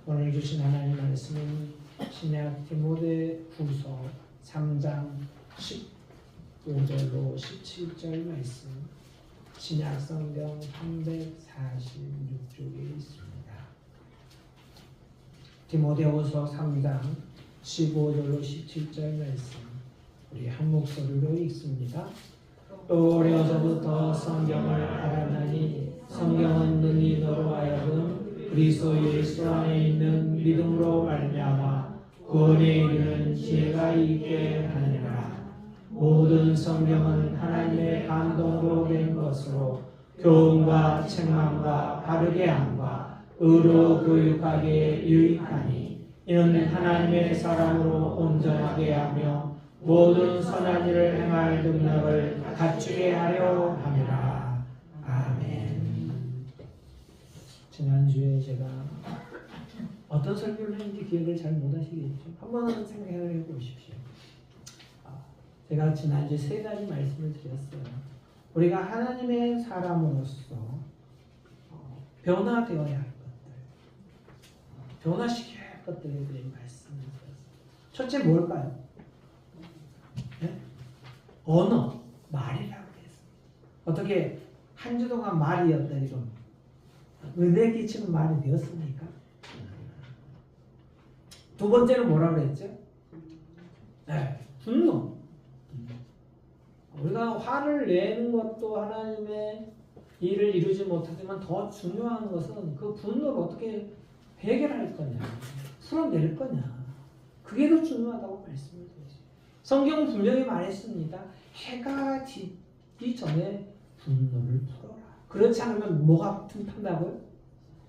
오늘 주신 하나님 말씀은 신약 디모데후서 3장 15절로 17절 말씀, 신약 성경 346쪽에 있습니다. 디모데후서 3장 15절로 17절 말씀, 우리 한 목소리로 읽습니다. 또 어려서부터 성경을 알았나니 성경은 능히 너로 하여금 그리스도 예수 안에 있는 믿음으로 말미암아 구원에 이르는 지혜가 있게 하느니라. 모든 성경은 하나님의 감동으로 된 것으로 교훈과 책망과 바르게 함과 의로 교육하기에 유익하니 이는 하나님의 사람으로 온전하게 하며 모든 선한 일을 행할 능력을 갖추게 하려 함이라. 아멘. 지난주에 제가 어떤 설교를 했는지 기억을 잘 못하시겠죠? 한번 생각을 해보십시오. 제가 지난주에 3가지 말씀을 드렸어요. 우리가 하나님의 사람으로서 변화되어야 할 것들, 변화시켜야 할 것들에 대해 말씀을 드렸어요. 첫째 뭘까요? 네? 언어, 말이라고 했습니다. 어떻게 한 주 동안 말이었다 이겁니다. 은혜 끼치는 말이 되었습니까? 두 번째는 뭐라고 그랬죠? 네, 분노. 우리가 화를 내는 것도 하나님의 일을 이루지 못하지만 더 중요한 것은 그 분노를 어떻게 해결할 거냐, 풀어낼 거냐. 그게 더 중요하다고 말씀을 드렸어요. 성경은 분명히 말했습니다. 해가 지기 전에 분노를 풀어라. 그렇지 않으면 뭐가 틈탄다고요?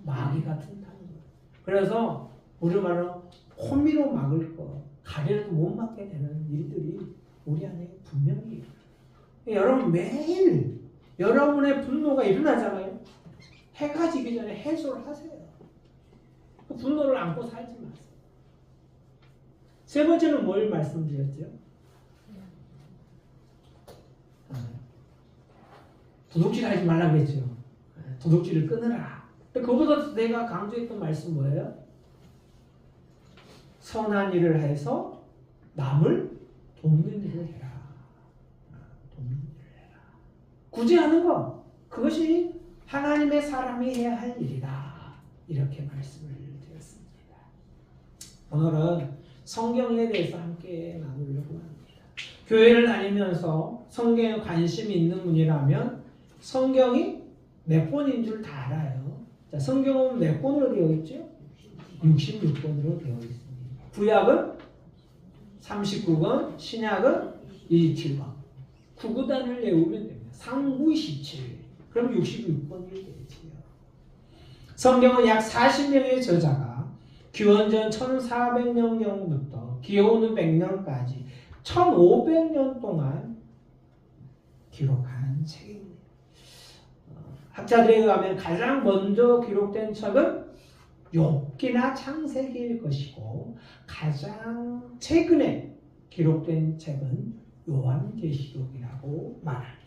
마귀가 틈타는 거예요. 그래서 우리말로 호미로 막을 거, 가래로 못 막게 되는 일들이 우리 안에 분명히 여러분 매일 여러분의 분노가 일어나잖아요. 해가 지기 전에 해소를 하세요. 그 분노를 안고 살지 마세요. 세 번째는 뭘 말씀드렸죠? 도둑질 하지 말라고 했죠. 도둑질을 끊으라. 그보다 내가 강조했던 말씀 뭐예요? 선한 일을 해서 남을 돕는 일을 해라. 돕는 일을 해라. 굳이 하는 거, 그것이 하나님의 사람이 해야 할 일이다. 이렇게 말씀을 드렸습니다. 오늘은 성경에 대해서 함께 나누려고 합니다. 교회를 다니면서 성경에 관심이 있는 분이라면 성경이 몇 권인 줄 다 알아요. 자, 성경은 몇 권으로 되어 있죠? 66권으로 되어 있습니다. 구약은 39권, 신약은 27권. 구구단을 외우면 됩니다. 상구 27. 그럼 66권이 되지요. 성경은 약 40명의 저자가 기원전 1400년경부터 기원후 100년까지 1500년 동안 기록한 책입니다. 학자들에 의하면 가장 먼저 기록된 책은 욥기나 창세기일 것이고 가장 최근에 기록된 책은 요한계시록이라고 말합니다.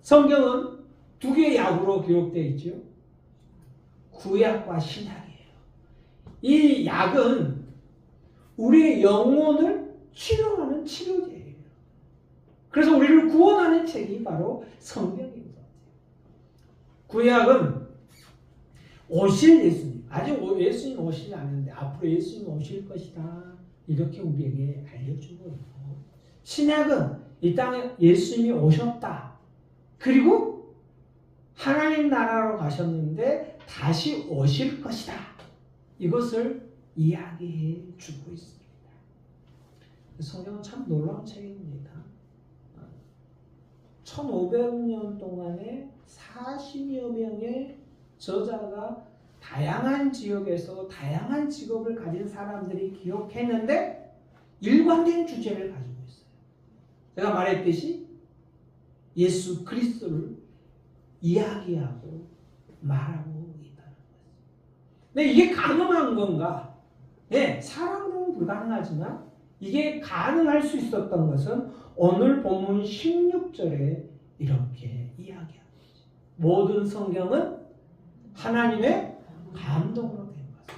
성경은 두 개의 약으로 기록되어 있죠. 구약과 신약이에요. 이 약은 우리의 영혼을 치료하는 치료제예요. 그래서 우리를 구원하는 책이 바로 성경입니다. 구약은 오실 예수님, 아직 예수님 오시지 않았는데 앞으로 예수님 오실 것이다. 이렇게 우리에게 알려주고 있고, 신약은 이 땅에 예수님이 오셨다. 그리고 하나님 나라로 가셨는데 다시 오실 것이다. 이것을 이야기해 주고 있습니다. 성경은 참 놀라운 책입니다. 1500년 동안에 40여 명의 저자가 다양한 지역에서 다양한 직업을 가진 사람들이 기록했는데 일관된 주제를 가지고 있어요. 제가 말했듯이 예수 그리스도를 이야기하고 말하고 있다는 거예요. 근데 이게 가능한 건가? 네, 사람으로는 불가능하지만 이게 가능할 수 있었던 것은 오늘 본문 16절에 이렇게 이야기합니다. 모든 성경은 하나님의 감동으로 된 것입니다.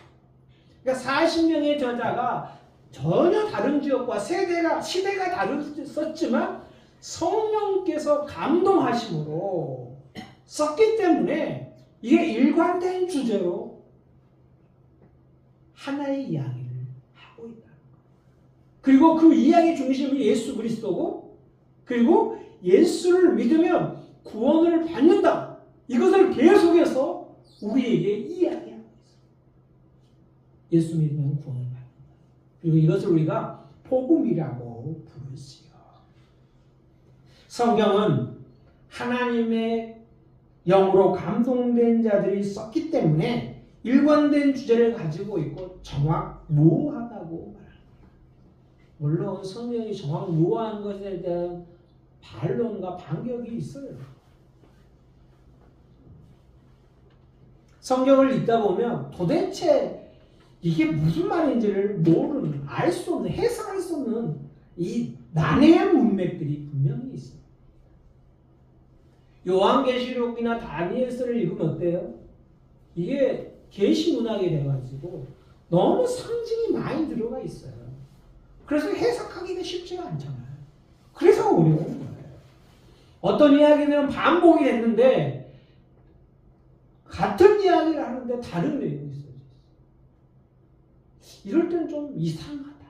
그러니까 40명의 저자가 전혀 다른 지역과 시대가 다르었지만 성령께서 감동하심으로 썼기 때문에 이게 일관된 주제로 하나의 이야기를 하고 있다. 그리고 그 이야기 중심이 예수 그리스도고, 그리고 예수를 믿으면 구원을 받는다. 이것을 계속해서 우리에게 이야기하고 있어요. 예수 믿으면 구원을 받는다. 그리고 이것을 우리가 복음이라고 부르지요. 성경은 하나님의 영으로 감동된 자들이 썼기 때문에 일관된 주제를 가지고 있고 정확무오하다고 말합니다. 물론 성경이 정확무오한 것에 대한 반론과 반격이 있어요. 성경을 읽다 보면 도대체 이게 무슨 말인지를 모르는, 알 수 없는, 해석할 수 없는 이 난해한 문맥들이 분명히 있어요. 요한계시록이나 다니엘서를 읽으면 어때요? 이게 계시 문학이 돼가지고 너무 상징이 많이 들어가 있어요. 그래서 해석하기가 쉽지가 않잖아요. 그래서 어려운 거예요. 어떤 이야기는 반복이 됐는데 같은 이야기를 하는데 다른 내용이 있어요. 이럴 때는 좀 이상하다.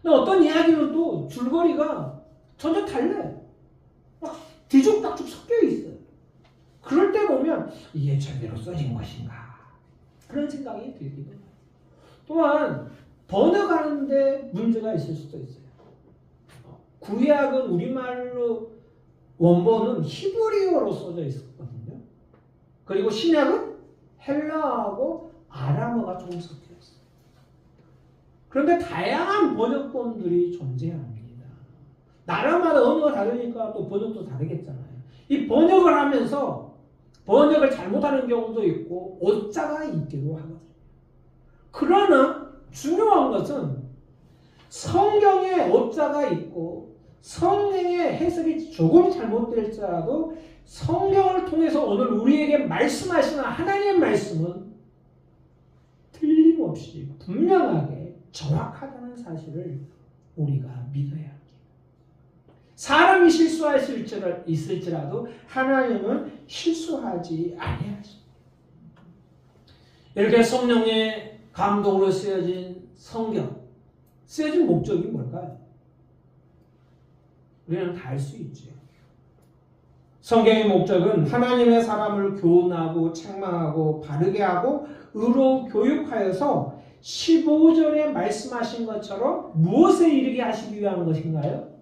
근데 어떤 이야기는 또 줄거리가 전혀 달라요. 막 뒤죽박죽 섞여 있어요. 그럴 때 보면 이게 제대로 써진 것인가 그런 생각이 들기도 해요. 또한 번역하는데 문제가 있을 수도 있어요. 구약은 우리말로 원본은 히브리어로 써져 있었거든요. 그리고 신약은 헬라어하고 아람어가 조금 섞여 있어요. 그런데 다양한 번역본들이 존재합니다. 나라마다 언어가 다르니까 또 번역도 다르겠잖아요. 이 번역을 하면서 번역을 잘못하는 경우도 있고 오자가 있기도 하거든요. 그러나 중요한 것은 성경에 오자가 있고 성경의 해석이 조금 잘못될지라도 성경을 통해서 오늘 우리에게 말씀하시는 하나님의 말씀은 틀림없이 분명하게 정확하다는 사실을 우리가 믿어야 합니다. 사람이 실수할 수 있을지라도 하나님은 실수하지 아니하십니다. 이렇게 성령의 감동으로 쓰여진 성경, 쓰여진 목적이 뭘까요? 우리는 다 알 수 있죠. 성경의 목적은 하나님의 사람을 교훈하고 책망하고 바르게 하고 의로 교육하여서 15절에 말씀하신 것처럼 무엇에 이르게 하시기 위한 것인가요?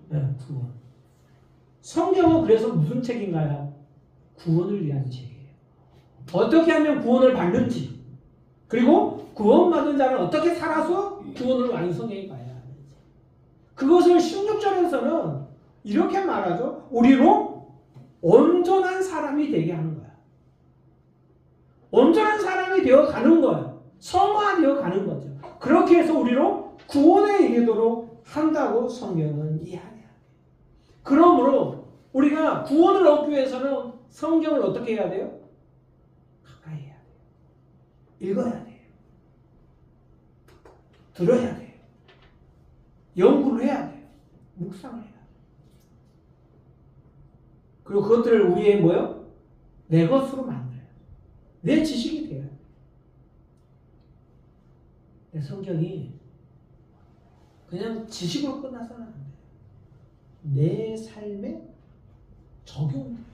네, 구원. 성경은 그래서 무슨 책인가요? 구원을 위한 책이에요. 어떻게 하면 구원을 받는지, 그리고 구원받은 자는 어떻게 살아서 구원을 완성해 가야 하는지. 그것을 16절에서는 이렇게 말하죠. 우리로 온전한 사람이 되게 하는 거야. 온전한 사람이 되어 가는 거예요. 성화되어 가는 거죠. 그렇게 해서 우리로 구원에 이르도록 한다고 성경은 이야기합니다. 그러므로 우리가 구원을 얻기 위해서는 성경을 어떻게 해야 돼요? 가까이 해야 돼요. 읽어야 돼요. 들어야 돼요. 연구를 해야 돼요. 묵상을 해야 돼요. 그리고 그것들을 우리의 뭐요? 내 것으로 만들어요. 내 지식이 돼요. 내 성경이 그냥 지식으로 끝나서는 안 돼요. 내 삶에 적용돼요.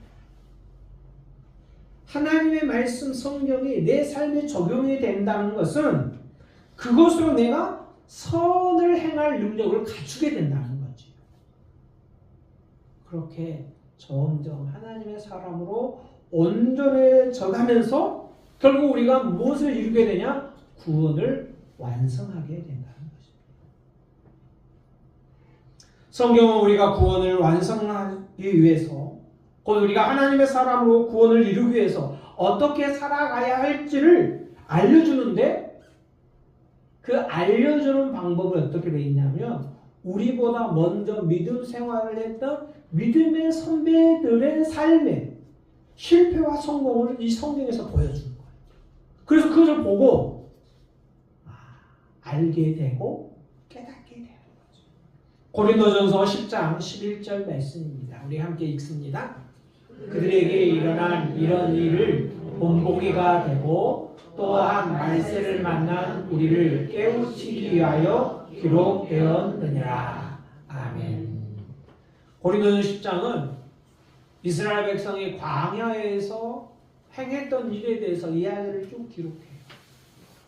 하나님의 말씀 성경이 내 삶에 적용이 된다는 것은 그것으로 내가 선을 행할 능력을 갖추게 된다는 거지. 그렇게 점점 하나님의 사람으로 온전해져 가면서 결국 우리가 무엇을 이루게 되냐? 구원을 완성하게 된다는 것입니다. 성경은 우리가 구원을 완성하기 위해서, 곧 우리가 하나님의 사람으로 구원을 이루기 위해서 어떻게 살아가야 할지를 알려주는데, 그 알려주는 방법은 어떻게 되어 있냐면 우리보다 먼저 믿음 생활을 했던 믿음의 선배들의 삶의 실패와 성공을 이 성경에서 보여주는 거예요. 그래서 그것을 보고 알게 되고 깨닫게 되는 거죠. 고린도전서 10장 11절 말씀입니다. 우리 함께 읽습니다. 그들에게 일어난 이런 일을 본보기가 되고 또한 말세를 만난 우리를 깨우치기 위하여 기록되었느니라. 아멘. 고린도전서 10장은 이스라엘 백성이 광야에서 행했던 일에 대해서 이야기를 쭉 기록해요.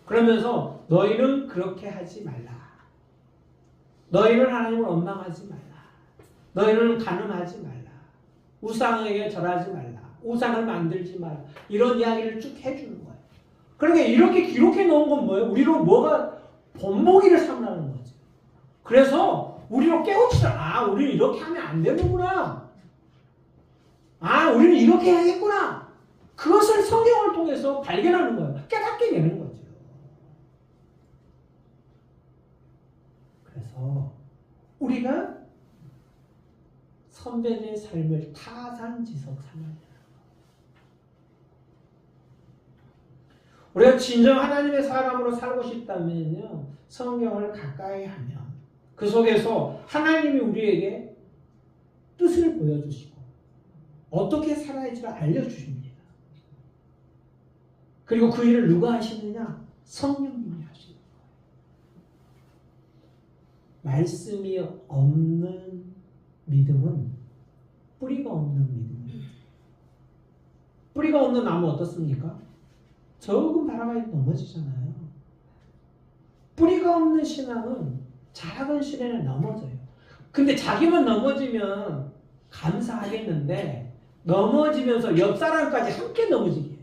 그러면서 너희는 그렇게 하지 말라. 너희는 하나님을 원망하지 말라. 너희는 간음하지 말라. 우상에게 절하지 말라. 우상을 만들지 말라. 이런 이야기를 쭉 해주는 거예요. 그러니까 이렇게 기록해 놓은 건 뭐예요? 우리로 뭐가 본보기를 삼라는 거죠. 그래서 우리로 깨우치라. 우리는 이렇게 하면 안 되는구나. 우리는 이렇게 해야겠구나. 그것을 성경을 통해서 발견하는 거예요. 깨닫게 되는 거죠. 그래서 우리가 선배의 삶을 타산지석 삼아야 돼요. 우리가 진정 하나님의 사람으로 살고 싶다면요, 성경을 가까이 하면 그 속에서 하나님이 우리에게 뜻을 보여주시고 어떻게 살아야 할지를 알려주십니다. 그리고 그 일을 누가 하시느냐? 성령님이 하시는 거예요. 말씀이 없는 믿음은 뿌리가 없는 믿음입니다. 뿌리가 없는 나무 어떻습니까? 조금 바람에 넘어지잖아요. 뿌리가 없는 신앙은 작은 시련에 넘어져요. 근데 자기만 넘어지면 감사하겠는데 넘어지면서 옆 사람까지 함께 넘어지게 해요.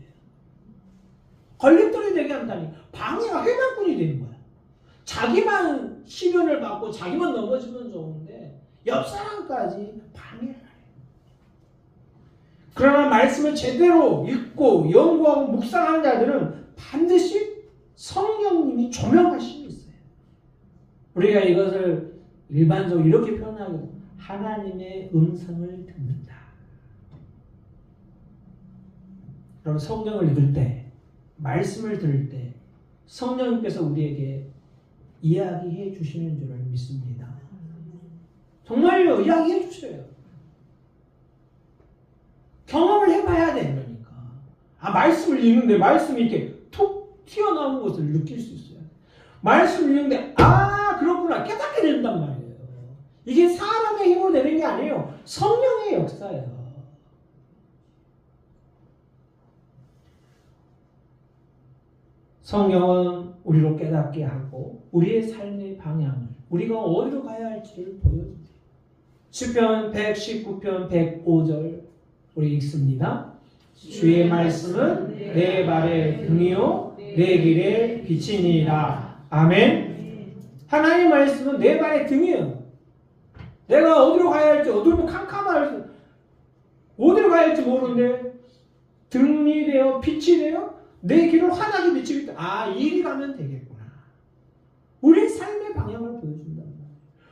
걸림돌이 되게 한다니 방해가 회방꾼이 되는 거야. 자기만 시련을 받고 자기만 넘어지면 좋은데 옆 사람까지 방해를 해요. 그러나 말씀을 제대로 읽고 연구하고 묵상하는 자들은 반드시 성령님이 조명하심이 있어요. 우리가 이것을 일반적으로 이렇게 표현하고 하나님의 음성을 듣는다. 여러분 성경을 읽을 때, 말씀을 들을 때 성령님께서 우리에게 이야기해 주시는 줄을 믿습니다. 정말요, 이야기해 주셔요. 경험을 해봐야 되니까. 말씀을 읽는데 말씀이 이렇게 툭 튀어나오는 것을 느낄 수 있어요. 말씀을 읽는데 그렇구나 깨닫게 된단 말이에요. 이게 사람의 힘으로 되는 게 아니에요. 성령의 역사예요. 성경은 우리로 깨닫게 하고 우리의 삶의 방향을 우리가 어디로 가야 할지를 보여줍니다. 시편 119편 105절 우리 읽습니다. 주의 말씀은 내 발의 등이요 내 길의 빛이니라. 아멘. 하나님의 말씀은 내 발의 등이에요. 내가 어디로 가야 할지 어디로 캄캄할지 어디로 가야 할지 모르는데 등이 되어 빛이 되어 내 길을 환하게 비추겠다. 이리 가면 되겠구나. 우리 삶의 방향을 보여준다.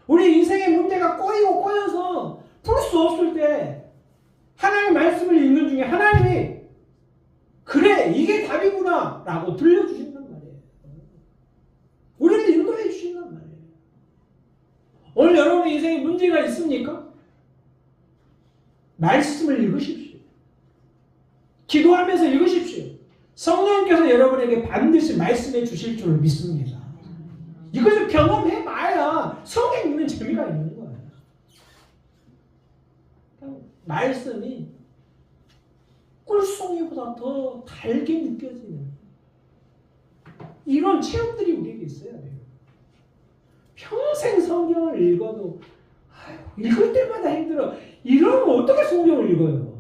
우리 인생의 문제가 꼬이고 꼬여서 풀 수 없을 때 하나님의 말씀을 읽는 중에 하나님이 그래 이게 답이구나 라고 들려주신단 말이에요. 우리를 인도해 주신단 말이에요. 오늘 여러분의 인생에 문제가 있습니까? 말씀을 읽으십시오. 기도하면서 읽으십시오. 성령님께서 여러분에게 반드시 말씀해 주실 줄 믿습니다. 이것을 경험해봐야 성경 읽는 재미가 있는 거예요. 말씀이 꿀송이보다 더 달게 느껴지는 이런 체험들이 우리에게 있어야 돼요. 평생 성경을 읽어도 읽을 때마다 힘들어. 이러면 어떻게 성경을 읽어요?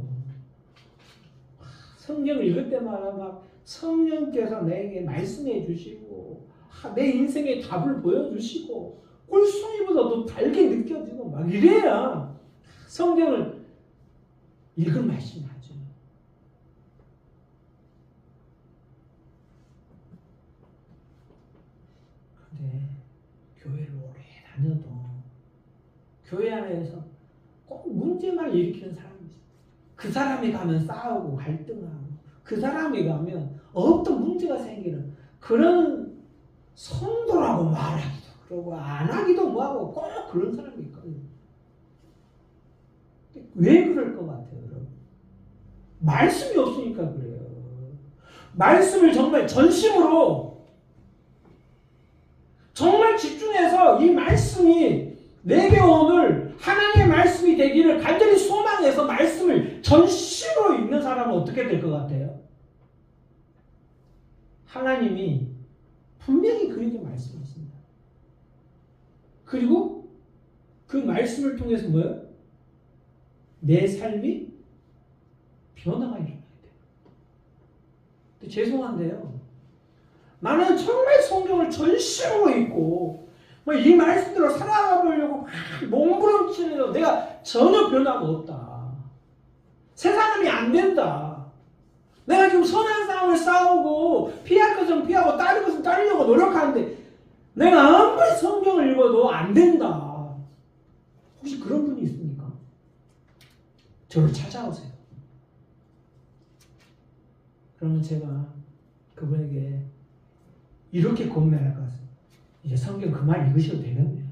성경을 읽을 때마다 막 성령께서 내게 말씀해 주시고 내 인생의 답을 보여주시고 꿀송이보다 더 달게 느껴지고 막 이래야 성경을 읽을 맛이 나죠. 근데 교회를 오래 다녀도 교회 안에서 꼭 문제만 일으키는 사람이 있어요. 그 사람이 가면 싸우고 갈등하고 그 사람이 가면 어떤 문제가 생기는 그런 성도라고 말하기도 그러고 안 하기도 뭐하고 꼭 그런 사람이 있거든요. 왜 그럴 것 같아요, 여러분? 말씀이 없으니까 그래요. 말씀을 정말 전심으로 정말 집중해서 이 말씀이 내게 오늘 하나님의 말씀이 되기를 간절히 소망해서 말씀을 전심으로 읽는 사람은 어떻게 될 것 같아요? 하나님이 분명히 그에게 말씀하십니다. 그리고 그 말씀을 통해서 뭐예요? 내 삶이 변화가 일어나야 돼요. 근데 죄송한데요. 나는 정말 성경을 전심으로 읽고 이 말씀대로 살아가 보려고 막 몸부림치는데 내가 전혀 변화가 없다. 새 사람이 안 된다. 내가 지금 선한 싸움을 싸우고 피할 것은 피하고 따를 것은 따르려고 노력하는데 내가 아무리 성경을 읽어도 안 된다. 혹시 그런 분이 있습니까? 저를 찾아오세요. 그러면 제가 그분에게 이렇게 권면할 것 같습니다. 이제 성경 그만 읽으셔도 되겠네요.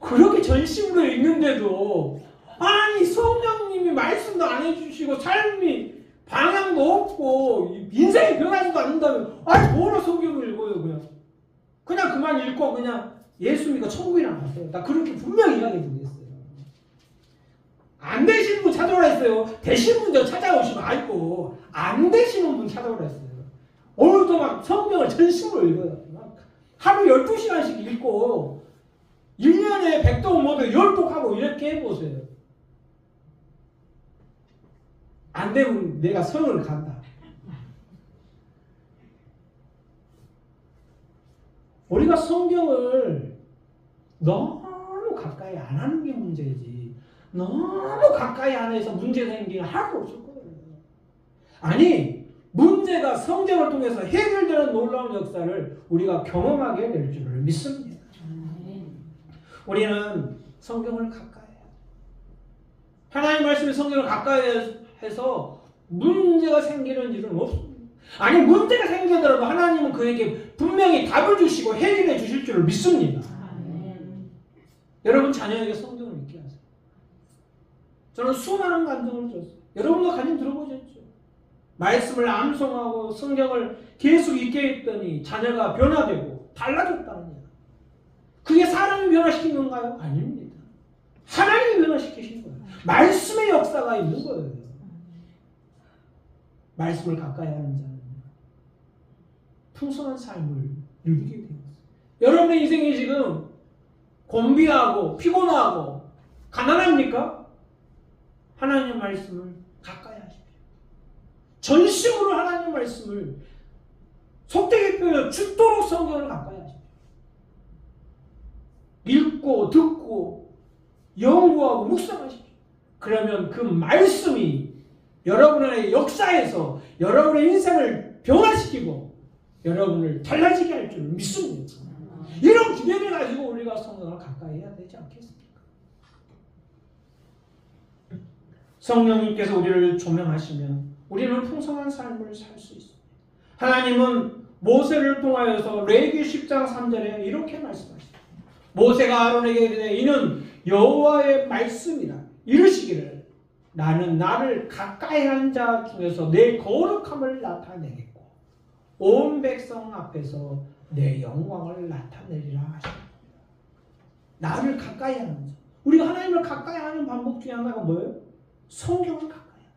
그렇게 전심으로 읽는데도 아니 성령님이 말씀도 안 해주시고 삶이 방향도 없고 인생이 변하지도 않는다면 아니 뭐로 성경을 읽어요. 그냥 그만 읽고 그냥 예수 믿고 천국이나 가세요. 나 그렇게 분명히 이야기해 드리겠어요. 안 되시는 분 찾아오라 했어요. 되신 분들 찾아오시면 아이고 안 되시는 분 찾아오라 했어요. 오늘도 막 성경을 전심으로 읽어요. 막 하루 12시간씩 읽고 1년에 100독 모두 10독 하고 이렇게 해보세요. 안 되면 내가 성을 간다. 우리가 성경을 너무 가까이 안 하는 게 문제지. 너무 가까이 안 해서 문제 생기는 하나도 없을 거예요. 아니 문제가 성경을 통해서 해결되는 놀라운 역사를 우리가 경험하게 될 줄을 믿습니다. 우리는 성경을 가까이 해야 돼요. 하나님 말씀이 성경을 가까이 해서 문제가 생기는 일은 없습니다. 아니 문제가 생기더라도 하나님은 그에게 분명히 답을 주시고 해결해 주실 줄을 믿습니다. 여러분 자녀에게 성경을 읽게 하세요. 저는 수많은 간증을 들었어요. 여러분도 간증 들어보셨죠? 말씀을 암송하고 성경을 계속 읽게 했더니 자녀가 변화되고 달라졌다는 거예요. 그게 사람이 변화시킨 건가요? 아닙니다. 하나님이 변화시키신 거예요. 말씀의 역사가 있는 거예요. 말씀을 가까이 하는 자는 풍성한 삶을 누리게 되었어요. 여러분의 인생이 지금 곤비하고 피곤하고 가난합니까? 하나님의 말씀을 가까이 하십시오. 전심으로 하나님의 말씀을 속되게 표현 죽도록 성경을 가까이 하십시오. 읽고 듣고 연구하고 묵상하십시오. 그러면 그 말씀이 여러분의 역사에서 여러분의 인생을 변화시키고 여러분을 달라지게 할 줄 믿습니다. 이런 기대를 가지고 우리가 성경을 가까이 해야 되지 않겠습니까? 성령님께서 우리를 조명하시면 우리는 풍성한 삶을 살 수 있습니다. 하나님은 모세를 통하여서 레위기 10장 3절에 이렇게 말씀하십니다. 모세가 아론에게 이르되 이는 여호와의 말씀이라 이르시기를 나는 나를 가까이 한 자 중에서 내 거룩함을 나타내겠고 온 백성 앞에서 내 영광을 나타내리라 하십니다. 나를 가까이 하는 자. 우리가 하나님을 가까이 하는 방법 중에 하나가 뭐예요? 성경을 가까이 하는 자.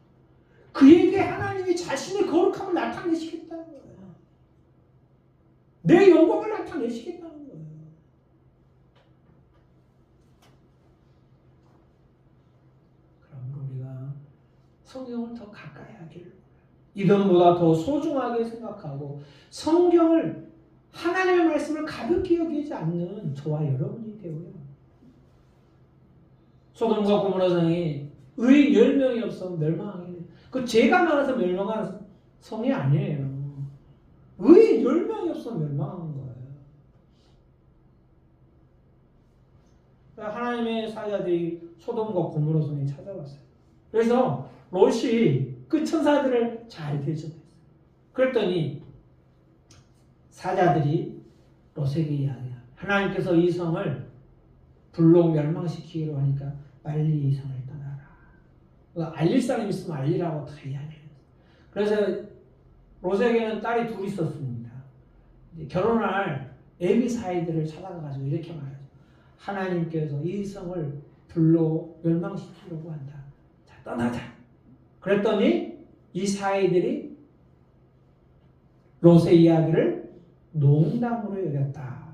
그에게 하나님이 자신의 거룩함을 나타내시겠다는 거예요. 내 영광을 나타내시겠다는 거예요. 그럼 우리가 성경을 더 가까이 하기를 이전보다 더 소중하게 생각하고 성경을 하나님의 말씀을 가볍게 여기지 않는 저와 여러분이 되고요. 소돔과 고모라 성이 의인 10명이 없어 멸망하게 그 죄가 많아서 멸망한 성이 아니에요. 의인 10명이 없어 멸망한 거예요. 하나님의 사자들이 소돔과 고모라 성에 찾아왔어요. 그래서 롯이 그 천사들을 잘 대접했어요. 그랬더니 사자들이 롯에게 이야기야. 하나님께서 이 성을 불로 멸망시키기로 하니까 빨리 이 성을 떠나라. 알릴 사람 있으면 알리라고 다 이야기해요. 그래서 롯에게는 딸이 둘이 있었습니다. 결혼할 에비사이드를 찾아가가지고 이렇게 말하죠. 하나님께서 이 성을 불로 멸망시키려고 한다. 자, 떠나자. 그랬더니 이 사이들이 롯의 이야기를 농담으로 여겼다.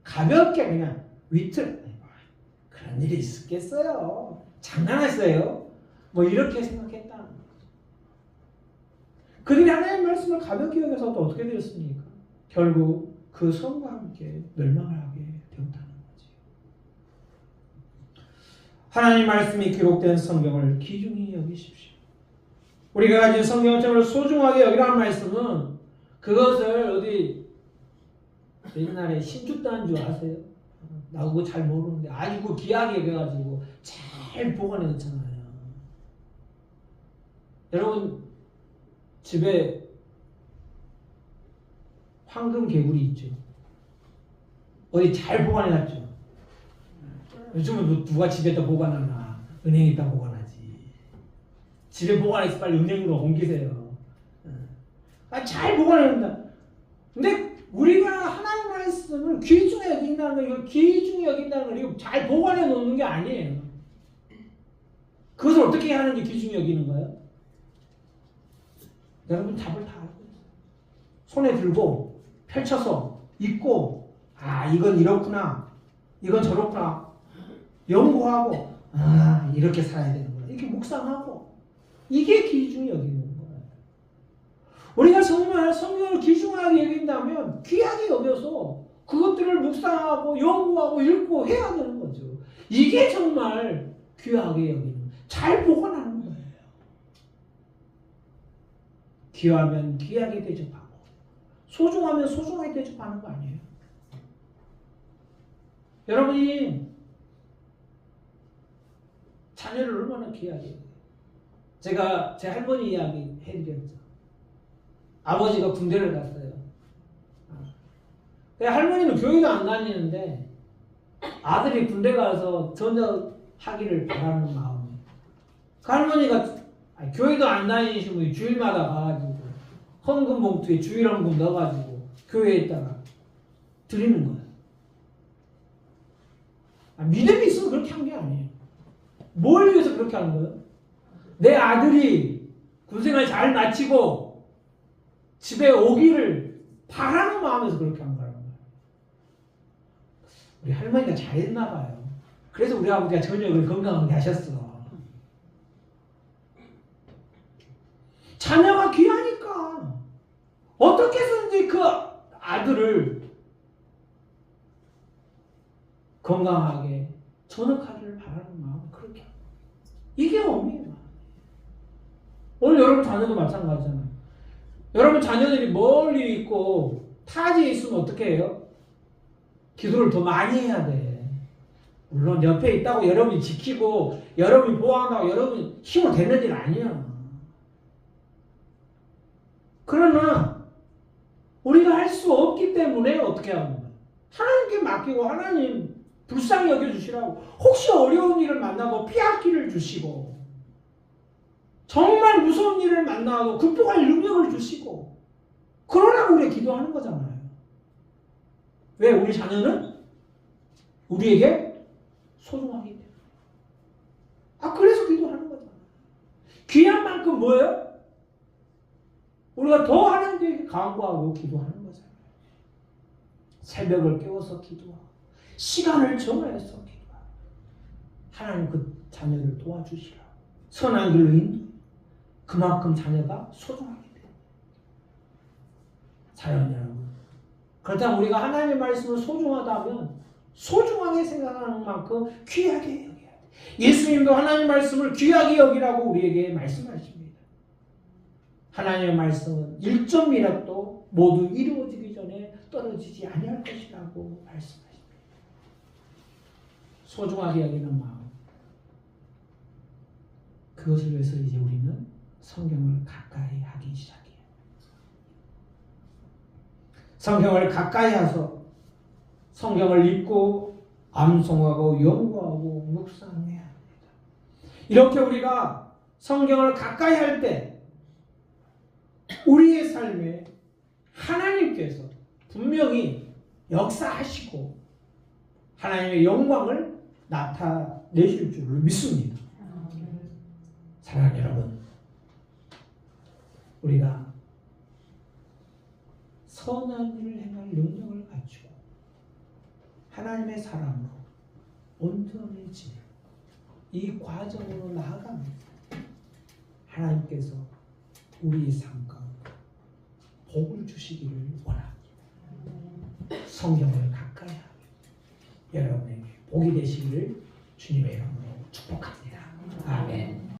가볍게 그냥 위틀. 그런 일이 있었겠어요. 장난했어요. 뭐 이렇게 생각했다는 거죠. 그들이 하나님의 말씀을 가볍게 여겨서 또 어떻게 되었습니까? 결국 그 성과 함께 멸망을 하게 되었다는 거지. 하나님 말씀이 기록된 성경을 귀중히 여기십시오. 우리가 가진 성경책을 소중하게 여기라는 말씀은 그것을 어디 옛날에 신주단주 아세요? 나 그거 잘 모르는데 아주 귀하게 여겨가지고 잘 보관해 놓잖아요. 여러분 집에 황금 개구리 있죠. 어디 잘 보관해놨죠. 요즘은 누가 집에다 보관하나 은행에다 보관하지. 집에 보관해서 빨리 은행으로 옮기세요. 잘 보관해놓는다. 근데 우리가 하나님 말씀을 귀중히 여긴다는 거, 이거 귀중히 여긴다는 거, 이거 잘 보관해 놓는 게 아니에요. 그것을 어떻게 하는 게 귀중히 여기는 거예요? 여러분 답을 다 알고 있어요. 손에 들고 펼쳐서 읽고, 아 이건 이렇구나, 이건 저렇구나, 연구하고, 아 이렇게 살아야 되는구나, 이렇게 묵상하고, 이게 귀중히 여기는 거예요. 우리가 정말 성경을 귀중하게 여긴다면 귀하게 여겨서 그것들을 묵상하고 연구하고 읽고 해야 되는 거죠. 이게 정말 귀하게 여기는, 잘 보관하는 거예요. 귀하면 귀하게 대접하고 소중하면 소중하게 대접하는 거 아니에요? 여러분이 자녀를 얼마나 귀하게 여겨요? 제가 제 할머니 이야기 해드렸죠. 아버지가 군대를 갔어요. 할머니는 교회도 안 다니는데 아들이 군대 가서 전역하기를 바라는 마음에 그 할머니가 교회도 안 다니시고 주일마다 가가지고 헌금 봉투에 주일헌금 넣어가지고 교회에다가 드리는 거예요. 믿음이 있어서 그렇게 한 게 아니에요. 뭘 위해서 그렇게 하는 거예요? 내 아들이 군생활 잘 마치고 집에 오기를 바라는 마음에서 그렇게 한 거라는 거예요. 우리 할머니가 잘했나 봐요. 그래서 우리 아버지가 저녁을 건강하게 하셨어. 자녀가 귀하니까 어떻게 해서든지 그 아들을 건강하게 전역하기를 바라는 마음은 그렇게 합니다. 이게 어미예요. 오늘 여러분 자녀도 마찬가지잖아요. 여러분 자녀들이 멀리 있고 타지에 있으면 어떻게 해요? 기도를 더 많이 해야 돼. 물론 옆에 있다고 여러분이 지키고 여러분이 보호한다고 여러분이 힘을 대는 일 아니야. 그러나 우리가 할 수 없기 때문에 어떻게 하는 거야? 하나님께 맡기고 하나님 불쌍히 여겨주시라고, 혹시 어려운 일을 만나도 피하기를 주시고 정말 무서운 일을 만나도 극복할 능력을 주시고 그러라고 우리가 기도하는 거잖아요. 왜? 우리 자녀는 우리에게 소중하기 때문에. 그래서 기도하는 거잖아요. 귀한 만큼 뭐예요? 우리가 더 하나님께 간구하고 기도하는 거잖아요. 새벽을 깨워서 기도하고 시간을 정해서 기도하고 하나님 그 자녀를 도와주시라고 선한 길로 인도. 그만큼 자녀가 소중하기 때문에. 사랑하는 여러분, 그렇다면 우리가 하나님의 말씀을 소중하다면 소중하게 생각하는 만큼 귀하게 여겨야 돼. 예수님도 하나님의 말씀을 귀하게 여기라고 우리에게 말씀하십니다. 하나님의 말씀은 1점이라도 모두 이루어지기 전에 떨어지지 아니할 것이라고 말씀하십니다. 소중하게 여기는 마음, 그것을 위해서 이제 우리는 성경을 가까이 하기 시작해요. 성경을 가까이 하서 성경을 읽고 암송하고 연구하고 묵상해야 합니다. 이렇게 우리가 성경을 가까이 할 때 우리의 삶에 하나님께서 분명히 역사하시고 하나님의 영광을 나타내실 줄을 믿습니다. 사랑하는 여러분, 우리가 선한 일을 행할 능력을 갖추고 하나님의 사람으로 온전해지는 이 과정으로 나아가면서 하나님께서 우리 삶 가운데 복을 주시기를 원합니다. 성경을 가까이 하며 여러분에게 복이 되시기를 주님의 이름으로 축복합니다. 아멘.